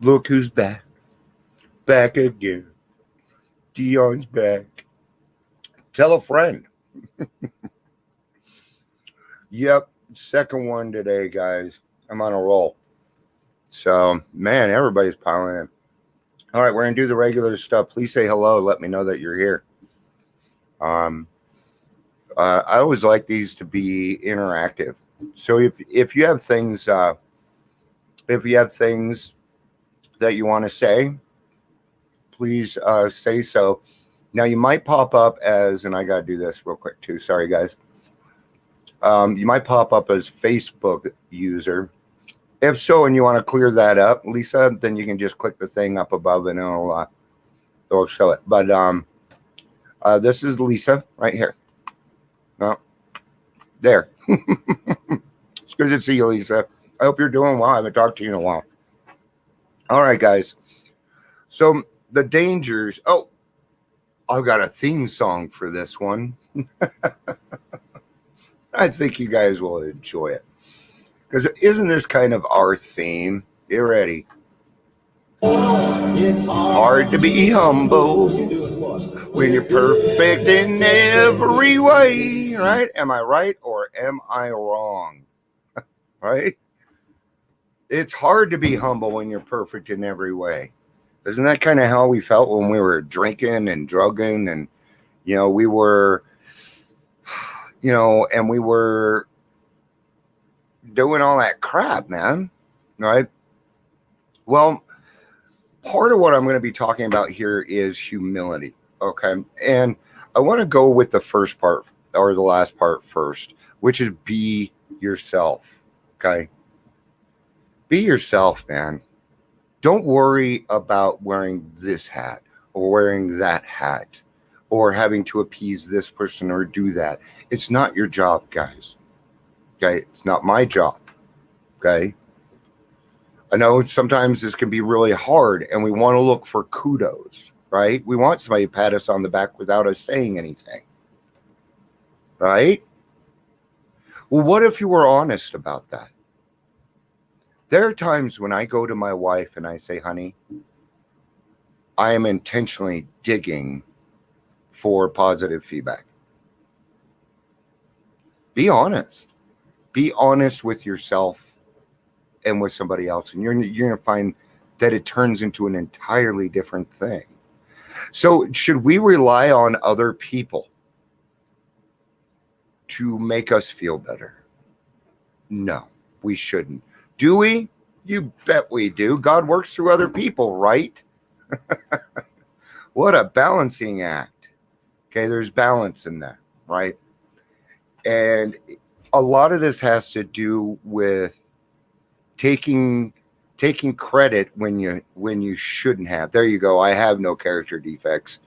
Look who's back. Back again. Dion's back. Tell a friend. Yep. Second one today, guys. I'm on a roll. So, man, everybody's piling in. All right, we're going to do the regular stuff. Please say hello. Let me know that you're here. I always like these to be interactive. So if you have things that you want to say, please say so. Now you might pop up as, and I got to do this real quick too. Sorry, guys. You might pop up as Facebook user. If so, and you want to clear that up, Lisa, then you can just click the thing up above and it'll show it. But this is Lisa right here. Oh, there. It's good to see you, Lisa. I hope you're doing well. I haven't talked to you in a while. All right, guys. So the dangers. Oh, I've got a theme song for this one. I think you guys will enjoy it. Because isn't this kind of our theme? Get ready. It's hard to be humble when you're perfect in every way, right? Am I right or am I wrong? Right? It's hard to be humble when you're perfect in every way. Isn't that kind of how we felt when we were drinking and drugging and, we were, and we were doing all that crap, man, right? Well, part of what I'm going to be talking about here is humility, okay? And I want to go with the first part or the last part first, which is be yourself, okay? Be yourself, man. Don't worry about wearing this hat or wearing that hat or having to appease this person or do that. It's not your job, guys. Okay, it's not my job. Okay, I know sometimes this can be really hard and we want to look for kudos, right? We want somebody to pat us on the back without us saying anything, right? Well, what if you were honest about that? There are times when I go to my wife and I say, honey, I am intentionally digging for positive feedback. Be honest. Be honest with yourself and with somebody else. And you're going to find that it turns into an entirely different thing. So should we rely on other people to make us feel better? No, we shouldn't. Do we? You bet we do. God works through other people, right? What a balancing act. Okay, there's balance in that, right? And a lot of this has to do with taking credit when you shouldn't have. There you go. I have no character defects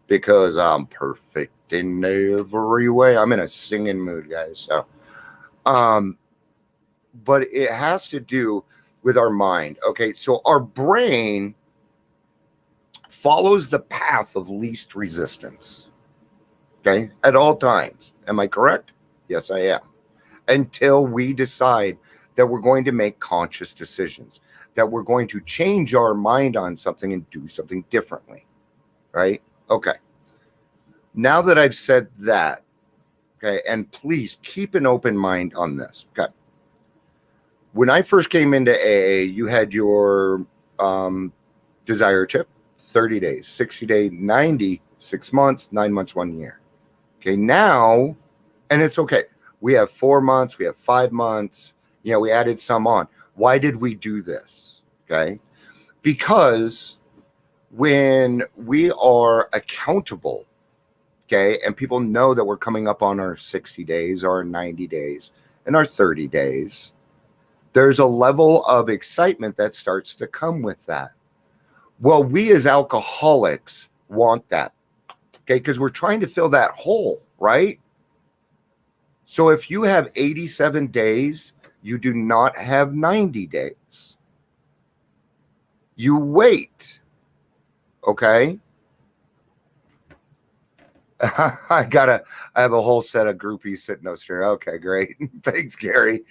because I'm perfect in every way. I'm in a singing mood, guys. So, but it has to do with our mind. Okay, so our brain follows the path of least resistance. Okay, at all times. Am I correct? Yes, I am. Until we decide that we're going to make conscious decisions, that we're going to change our mind on something and do something differently, right? Okay. Now that I've said that, okay, and please keep an open mind on this, okay? When I first came into AA, you had your desire chip, 30 days, 60 days, 90, 6 months, 9 months, 1 year. Okay, now, and it's okay. We have 4 months, we have 5 months, we added some on. Why did we do this? Okay, because when we are accountable, okay, and people know that we're coming up on our 60 days, our 90 days, and our 30 days, there's a level of excitement that starts to come with that. Well, we as alcoholics want that, okay, because we're trying to fill that hole, right? So if you have 87 days, you do not have 90 days. You wait, okay? I have a whole set of groupies sitting upstairs. Okay, great. Thanks, Gary.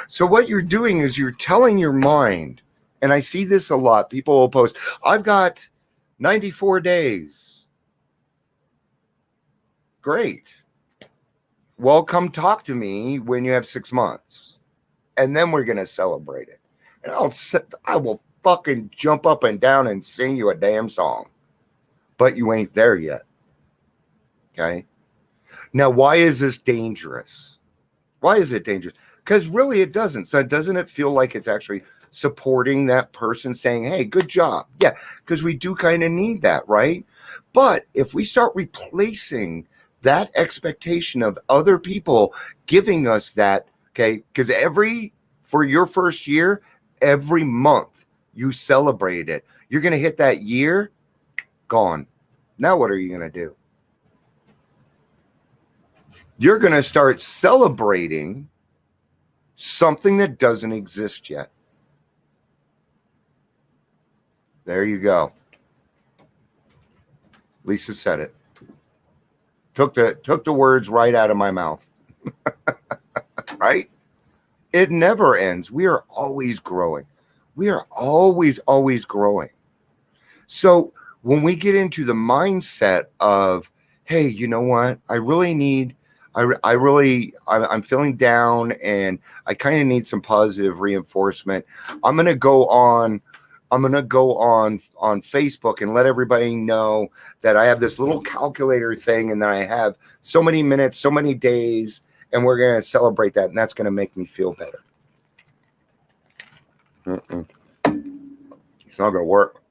So what you're doing is you're telling your mind, And I see this a lot. People will post, I've got 94 days. Great. Well, come talk to me when you have 6 months. And then we're going to celebrate it. And I will fucking jump up and down and sing you a damn song. But you ain't there yet. Okay? Now, why is this dangerous? Why is it dangerous? Because really it doesn't. So doesn't it feel like it's actually supporting that person, saying, hey, good job? Yeah, because we do kind of need that, right? But if we start replacing that expectation of other people giving us that, okay, because for your first year, every month you celebrate it. You're going to hit that year, gone. Now what are you going to do? You're going to start celebrating something that doesn't exist yet. There you go. Lisa said it. Took the words right out of my mouth. Right? It never ends. We are always growing. We are always growing. So when we get into the mindset of, hey, you know what? I'm feeling down and I kind of need some positive reinforcement. I'm going to go on Facebook and let everybody know that I have this little calculator thing and that I have so many minutes, so many days, and we're going to celebrate that. And that's going to make me feel better. It's not going to work.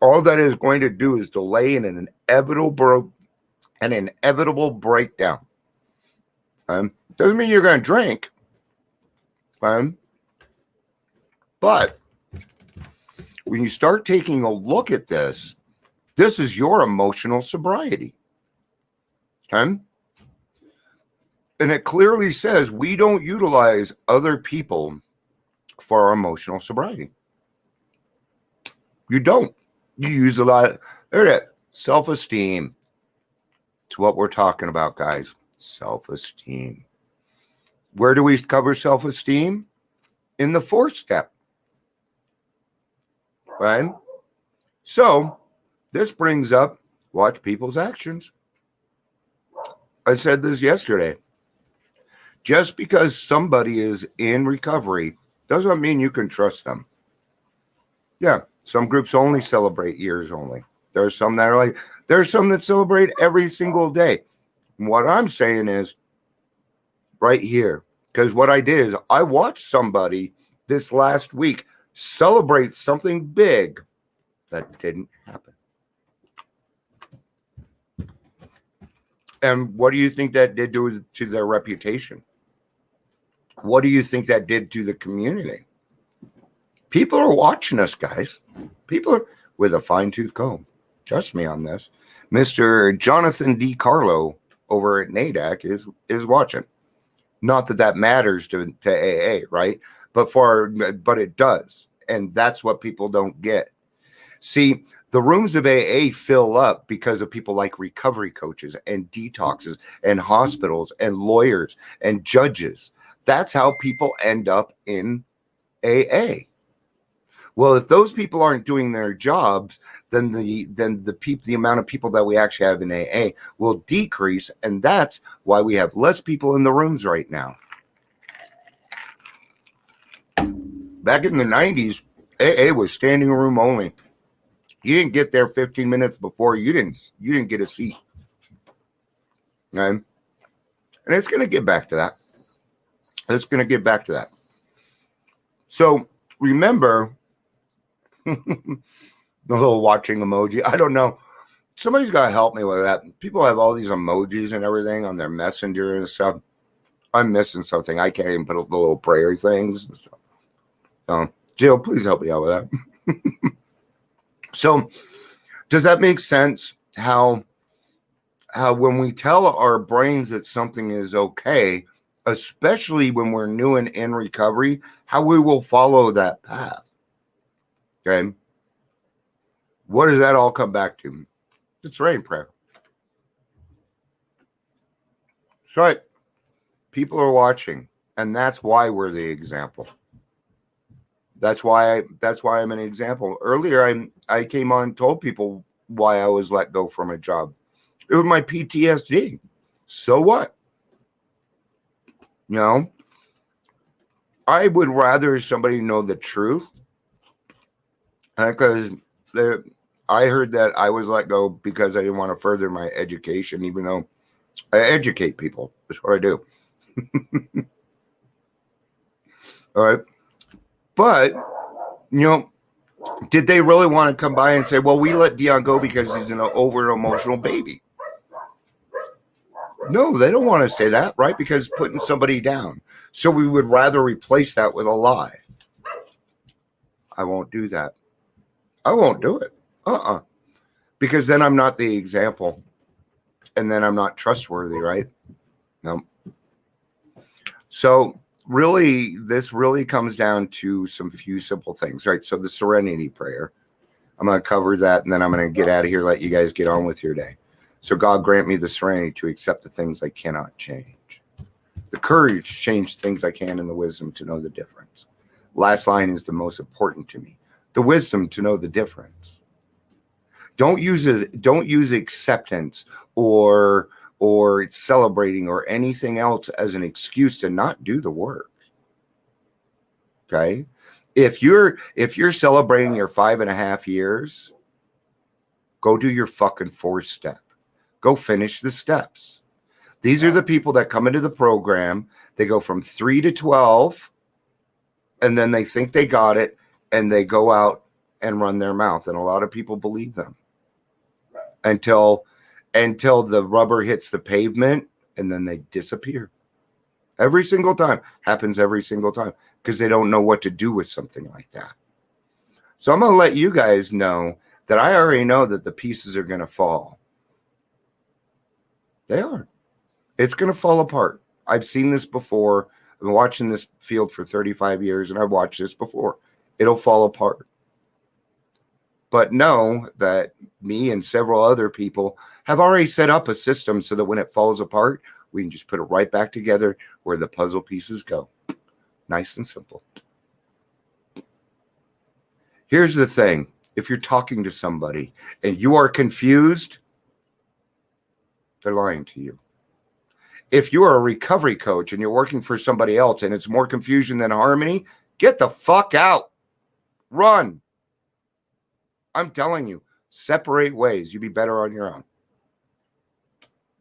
All that is going to do is delay an inevitable breakdown. Doesn't mean you're going to drink. But when you start taking a look at this is your emotional sobriety. And it clearly says we don't utilize other people for our emotional sobriety. You don't. You use a lot of self-esteem. It's what we're talking about, guys. Self-esteem. Where do we cover self-esteem? In the 4th step. Right? So this brings up watch people's actions. I said this yesterday. Just because somebody is in recovery doesn't mean you can trust them. Yeah, some groups only celebrate years only. There's some that celebrate every single day. What I'm saying is right here, because what I did is I watched somebody this last week celebrate something big that didn't happen. And what do you think that did to their reputation? What do you think that did to the community? People are watching us, guys. People are with a fine-tooth comb. Trust me on this. Mr. Jonathan D. Carlo over at NADAC is watching. Not that matters to AA, right? But it does. And that's what people don't get. See, the rooms of AA fill up because of people like recovery coaches and detoxes and hospitals and lawyers and judges. That's how people end up in AA. Well, if those people aren't doing their jobs, then the amount of people that we actually have in AA will decrease, and that's why we have less people in the rooms right now. Back in the 90s, AA was standing room only. You didn't get there 15 minutes before, you didn't get a seat. Okay? And it's going to get back to that. So remember, the little watching emoji. I don't know. Somebody's got to help me with that. People have all these emojis and everything on their messenger and stuff. I'm missing something. I can't even put the little prayer things and stuff. Jill, please help me out with that. So does that make sense? How when we tell our brains that something is okay, especially when we're new and in recovery, how we will follow that path. Okay. What does that all come back to? It's rain prayer. That's right. People are watching, and that's why we're the example. That's why I'm an example. Earlier, I came on and told people why I was let go from a job. It was my PTSD. So what? You know, I would rather somebody know the truth, because I heard that I was let go because I didn't want to further my education, even though I educate people. That's what I do. All right. But, you know, did they really want to come by and say, well, we let Dion go because he's an over emotional baby? No, they don't want to say that, right? Because putting somebody down. So we would rather replace that with a lie. I won't do that. I won't do it. Because then I'm not the example. And then I'm not trustworthy, right? No. So really, this really comes down to some few simple things, right? So the serenity prayer, I'm going to cover that, and then I'm going to get out of here, let you guys get on with your day. So God grant me the serenity to accept the things I cannot change, the courage to change things I can, and the wisdom to know the difference. Last line is the most important to me. The wisdom to know the difference. Don't use acceptance or celebrating or anything else as an excuse to not do the work. Okay? If you're celebrating your 5.5 years, go do your fucking 4th step. Go finish the steps. These are the people that come into the program. They go from 3 to 12, and then they think they got it, and they go out and run their mouth. And a lot of people believe them until the rubber hits the pavement, and then they disappear. Every single time. Happens every single time, because they don't know what to do with something like that. So I'm going to let you guys know that I already know that the pieces are going to fall. They are. It's going to fall apart. I've seen this before. I've been watching this field for 35 years, and I've watched this before. It'll fall apart. But know that me and several other people have already set up a system so that when it falls apart, we can just put it right back together where the puzzle pieces go. Nice and simple. Here's the thing. If you're talking to somebody and you are confused, they're lying to you. If you are a recovery coach and you're working for somebody else and it's more confusion than harmony, get the fuck out. Run. I'm telling you, separate ways. You'd be better on your own.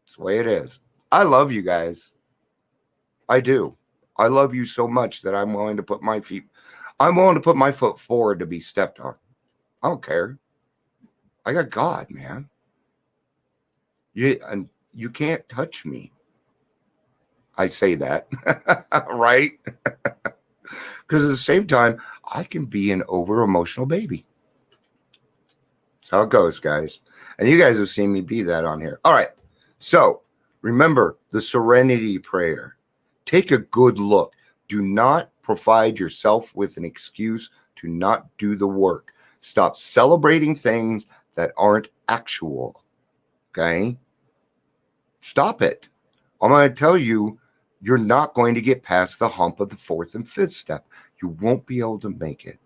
That's the way it is. I love you guys. I do. I love you so much that I'm willing to put my foot forward to be stepped on. I don't care. I got God, man. You can't touch me. I say that, right? Because at the same time, I can be an over-emotional baby. That's how it goes, guys. And you guys have seen me be that on here. All right. So remember the serenity prayer. Take a good look. Do not provide yourself with an excuse to not do the work. Stop celebrating things that aren't actual. Okay? Stop it. I'm going to tell you, you're not going to get past the hump of the 4th and 5th step. You won't be able to make it.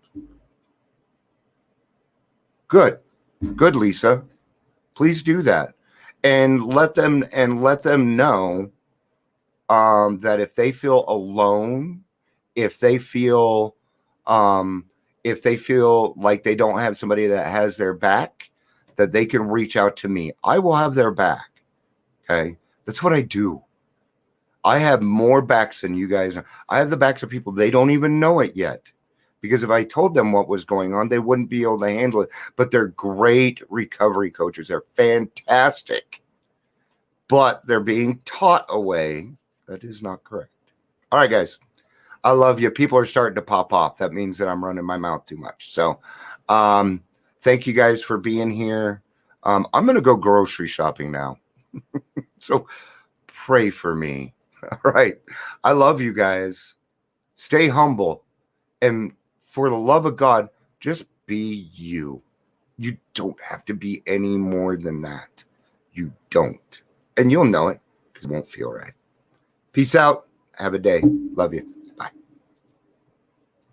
Good. Good, Lisa. Please do that. And let them know that if they feel alone, if they feel like they don't have somebody that has their back, that they can reach out to me. I will have their back. Okay? That's what I do. I have more backs than you guys. I have the backs of people, they don't even know it yet. Because if I told them what was going on, they wouldn't be able to handle it. But they're great recovery coaches. They're fantastic. But they're being taught a way that is not correct. All right, guys. I love you. People are starting to pop off. That means that I'm running my mouth too much. So thank you guys for being here. I'm going to go grocery shopping now. So pray for me. All right. I love you guys. Stay humble. And for the love of God, just be you. You don't have to be any more than that. You don't. And you'll know it because it won't feel right. Peace out. Have a day. Love you.